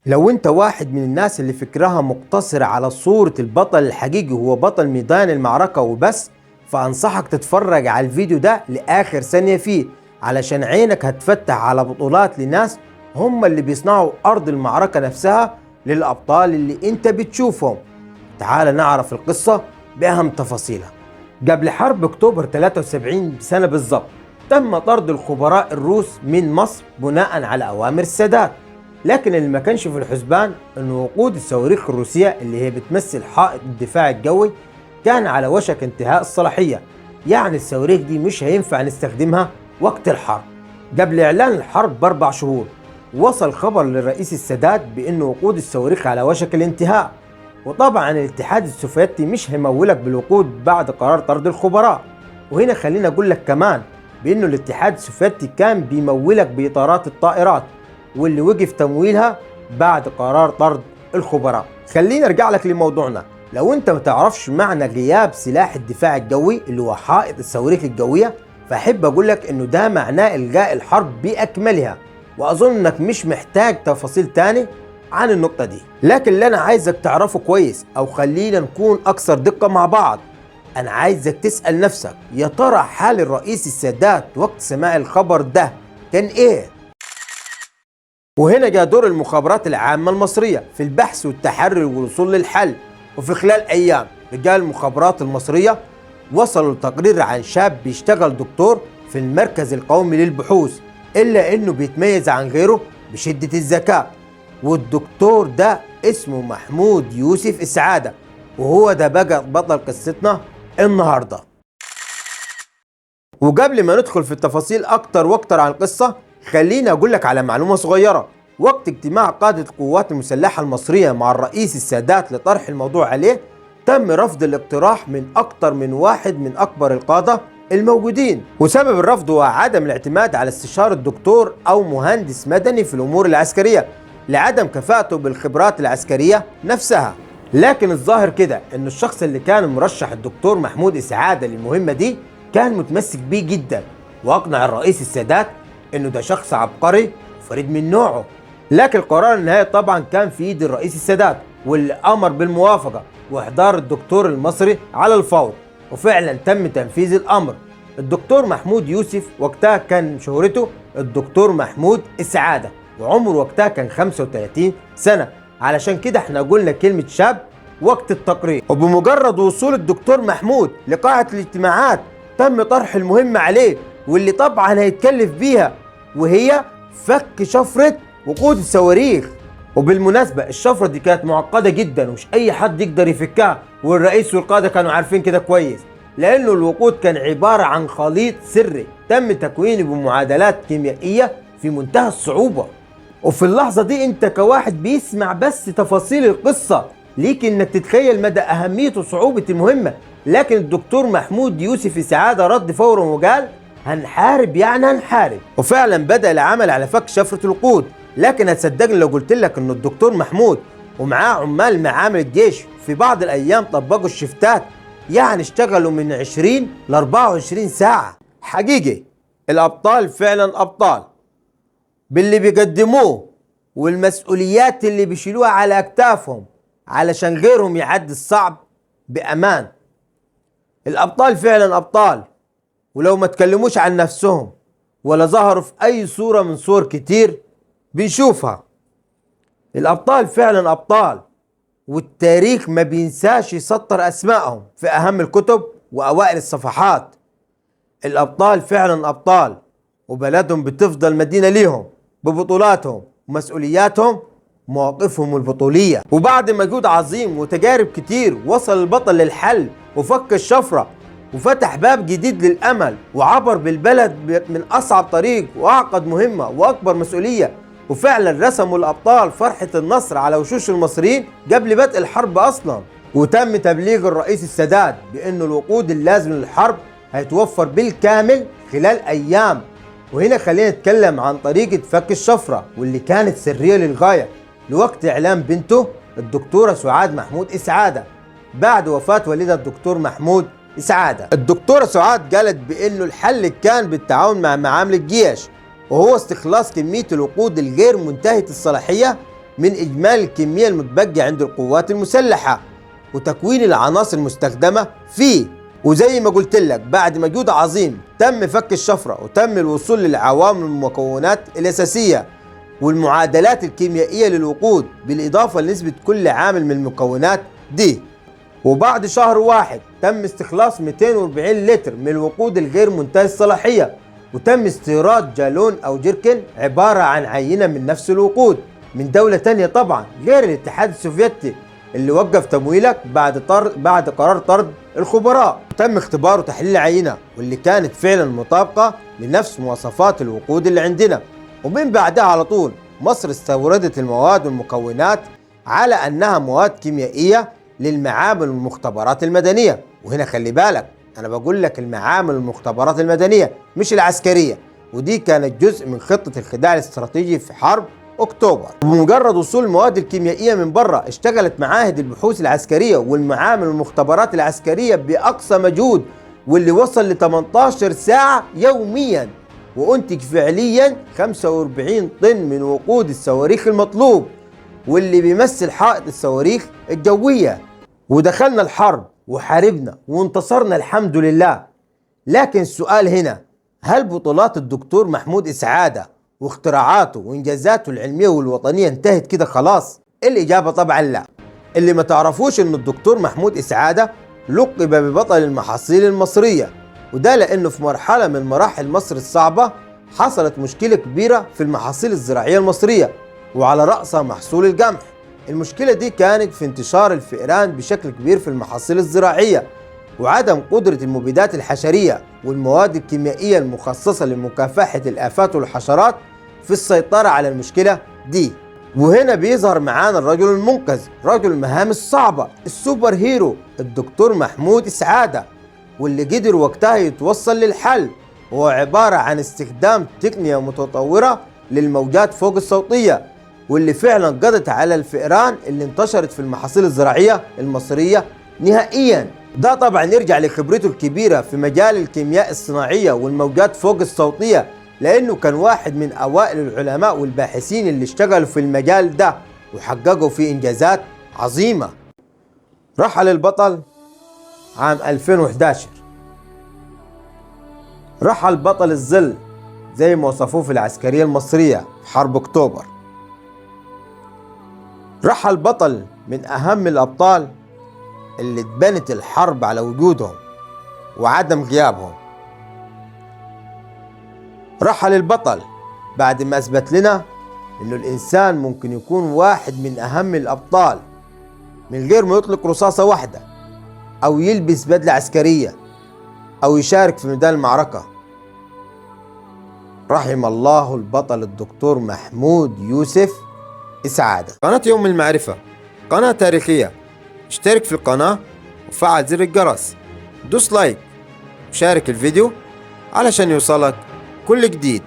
لو انت واحد من الناس اللي فكرها مقتصر على صورة البطل الحقيقي هو بطل ميدان المعركة وبس، فأنصحك تتفرج على الفيديو ده لآخر ثانية فيه، علشان عينك هتفتح على بطولات لناس هم اللي بيصنعوا أرض المعركة نفسها للأبطال اللي انت بتشوفهم. تعال نعرف القصة بأهم تفاصيلها. قبل حرب أكتوبر 73 سنة بالضبط تم طرد الخبراء الروس من مصر بناء على أوامر السادات، لكن اللي ما كانش في الحسبان أن وقود الصواريخ الروسية اللي هي بتمثل حائط الدفاع الجوي كان على وشك انتهاء الصلاحية، يعني الصواريخ دي مش هينفع نستخدمها وقت الحرب. قبل إعلان الحرب ب4 شهور وصل خبر للرئيس السادات بأن وقود الصواريخ على وشك الانتهاء، وطبعا الاتحاد السوفيتي مش هيمولك بالوقود بعد قرار طرد الخبراء. وهنا خلينا أقول لك كمان بأنه الاتحاد السوفيتي كان بيمولك بإطارات الطائرات واللي وقف تمويلها بعد قرار طرد الخبراء. خلينا ارجع لك لموضوعنا. لو انت ما تعرفش معنى غياب سلاح الدفاع الجوي اللي هو حائط الصواريخ الجوية، فاحب اقول لك انه ده معناه الغاء الحرب باكملها، واظن انك مش محتاج تفاصيل تاني عن النقطة دي. لكن اللي انا عايزك تعرفه كويس، او خلينا نكون اكثر دقة مع بعض، انا عايزك تسأل نفسك يا ترى حال الرئيس السادات وقت سماع الخبر ده كان ايه؟ وهنا جاء دور المخابرات العامة المصرية في البحث والتحري والوصول للحل. وفي خلال أيام رجال المخابرات المصرية وصلوا لتقرير عن شاب بيشتغل دكتور في المركز القومي للبحوث، إلا إنه بيتميز عن غيره بشدة الذكاء، والدكتور ده اسمه محمود يوسف إسعادة، وهو ده بقى بطل قصتنا النهاردة. وقبل ما ندخل في التفاصيل أكتر وأكتر عن القصة، خليني أقول لك على معلومة صغيرة. وقت اجتماع قادة القوات المسلحة المصرية مع الرئيس السادات لطرح الموضوع عليه، تم رفض الاقتراح من أكتر من واحد من أكبر القادة الموجودين، وسبب الرفض هو عدم الاعتماد على استشارة دكتور أو مهندس مدني في الأمور العسكرية لعدم كفاءته بالخبرات العسكرية نفسها. لكن الظاهر كده أن الشخص اللي كان مرشح الدكتور محمود إسعادة للمهمة دي كان متمسك بيه جدا، وأقنع الرئيس السادات انه ده شخص عبقري وفريد من نوعه. لكن القرار النهائي طبعا كان في ايد الرئيس السادات، واللي امر بالموافقه واحضار الدكتور المصري على الفور، وفعلا تم تنفيذ الامر. الدكتور محمود يوسف وقتها كان شهرته الدكتور محمود إسعادة، وعمره وقتها كان 35 سنه، علشان كده احنا قلنا كلمه شاب وقت التقرير. وبمجرد وصول الدكتور محمود لقاعه الاجتماعات تم طرح المهمه عليه، واللي طبعا هيتكلف بيها، وهي فك شفرة وقود الصواريخ. وبالمناسبة الشفرة دي كانت معقدة جدا ومش أي حد يقدر يفكها، والرئيس والقادة كانوا عارفين كده كويس، لأنه الوقود كان عبارة عن خليط سري تم تكوينه بمعادلات كيميائية في منتهى الصعوبة. وفي اللحظة دي أنت كواحد بيسمع بس تفاصيل القصة ليك إنك تتخيل مدى أهمية وصعوبة المهمة، لكن الدكتور محمود يوسف إسعادة رد فورا وقال هنحارب يعني هنحارب. وفعلا بدأ العمل على فك شفرة الوقود. لكن هتصدقني لو قلت لك ان الدكتور محمود ومعاه عمال معامل الجيش في بعض الايام طبقوا الشفتات، يعني اشتغلوا من 20 ل 24 ساعة. حقيقي الابطال فعلا ابطال باللي بيقدموه والمسؤوليات اللي بيشيلوها على اكتافهم علشان غيرهم يعدي الصعب بامان. الابطال فعلا ابطال، ولو ما تكلموش عن نفسهم ولا ظهروا في اي صورة من صور كتير بنشوفها. الابطال فعلا ابطال، والتاريخ ما بينساش يسطر اسمائهم في اهم الكتب واوائل الصفحات. الابطال فعلا ابطال، وبلدهم بتفضل مدينة ليهم ببطولاتهم ومسؤولياتهم ومواقفهم البطولية. وبعد مجهود عظيم وتجارب كتير وصل البطل للحل وفك الشفرة وفتح باب جديد للأمل، وعبر بالبلد من أصعب طريق وأعقد مهمة وأكبر مسؤولية. وفعلا رسموا الأبطال فرحة النصر على وشوش المصريين قبل بدء الحرب أصلا. وتم تبليغ الرئيس السادات بأنه الوقود اللازم للحرب هيتوفر بالكامل خلال أيام. وهنا خلينا نتكلم عن طريقة فك الشفرة، واللي كانت سرية للغاية لوقت إعلام بنته الدكتورة سعاد محمود إسعادة بعد وفاة والدها الدكتور محمود إسعادة. الدكتورة سعاد قالت بأنه الحل كان بالتعاون مع معامل الجيش، وهو استخلاص كمية الوقود الغير منتهية الصلاحية من إجمالي الكمية المتبقية عند القوات المسلحة وتكوين العناصر المستخدمة فيه. وزي ما قلت لك بعد مجهود عظيم تم فك الشفرة وتم الوصول للعوامل والمكونات الأساسية والمعادلات الكيميائية للوقود بالإضافة لنسبة كل عامل من المكونات دي. وبعد شهر واحد تم استخلاص 240 لتر من الوقود الغير منتهي الصلاحية وتم استيراد جالون أو جيركن عبارة عن عينة من نفس الوقود من دولة تانية طبعا غير الاتحاد السوفيتي اللي وقف تمويلك بعد قرار طرد الخبراء. تم اختبار وتحليل العينة واللي كانت فعلا مطابقة لنفس مواصفات الوقود اللي عندنا. ومن بعدها على طول مصر استوردت المواد والمكونات على أنها مواد كيميائية للمعامل والمختبرات المدنية. وهنا خلي بالك أنا بقول لك المعامل والمختبرات المدنية مش العسكرية، ودي كانت جزء من خطة الخداع الاستراتيجي في حرب أكتوبر. وبمجرد وصول المواد الكيميائية من بره اشتغلت معاهد البحوث العسكرية والمعامل والمختبرات العسكرية بأقصى مجهود واللي وصل ل 18 ساعة يوميا وأنتج فعليا 45 طن من وقود الصواريخ المطلوب واللي بيمثل حائط الصواريخ الجوية. ودخلنا الحرب وحاربنا وانتصرنا الحمد لله. لكن السؤال هنا، هل بطولات الدكتور محمود إسعادة واختراعاته وإنجازاته العلمية والوطنية انتهت كده خلاص؟ الإجابة طبعا لا. اللي ما تعرفوش إن الدكتور محمود إسعادة لقب ببطل المحاصيل المصرية، وده لأنه في مرحلة من مراحل مصر الصعبة حصلت مشكلة كبيرة في المحاصيل الزراعية المصرية وعلى رأسها محصول القمح. المشكلة دي كانت في انتشار الفئران بشكل كبير في المحاصيل الزراعية وعدم قدرة المبيدات الحشرية والمواد الكيميائية المخصصة لمكافحة الآفات والحشرات في السيطرة على المشكلة دي. وهنا بيظهر معانا الرجل المنقذ، رجل المهام الصعبة، السوبر هيرو الدكتور محمود إسعادة، واللي قدر وقتها يتوصل للحل، وهو عبارة عن استخدام تقنية متطورة للموجات فوق الصوتية واللي فعلا قضت على الفئران اللي انتشرت في المحاصيل الزراعية المصرية نهائيا. ده طبعا يرجع لخبرته الكبيرة في مجال الكيمياء الصناعية والموجات فوق الصوتية، لأنه كان واحد من أوائل العلماء والباحثين اللي اشتغلوا في المجال ده وحققوا فيه إنجازات عظيمة. رحل البطل عام 2011، رحل بطل الظل زي ما وصفوه في العسكرية المصرية في حرب أكتوبر. رحل بطل من أهم الأبطال اللي اتبنت الحرب على وجودهم وعدم غيابهم. رحل البطل بعد ما أثبت لنا إنه الإنسان ممكن يكون واحد من أهم الأبطال من غير ما يطلق رصاصة واحدة أو يلبس بدلة عسكرية أو يشارك في ميدان المعركة. رحم الله البطل الدكتور محمود يوسف إسعادة. قناة يوم المعرفة قناة تاريخية، اشترك في القناة وفعل زر الجرس، دوس لايك وشارك الفيديو علشان يوصلك كل جديد.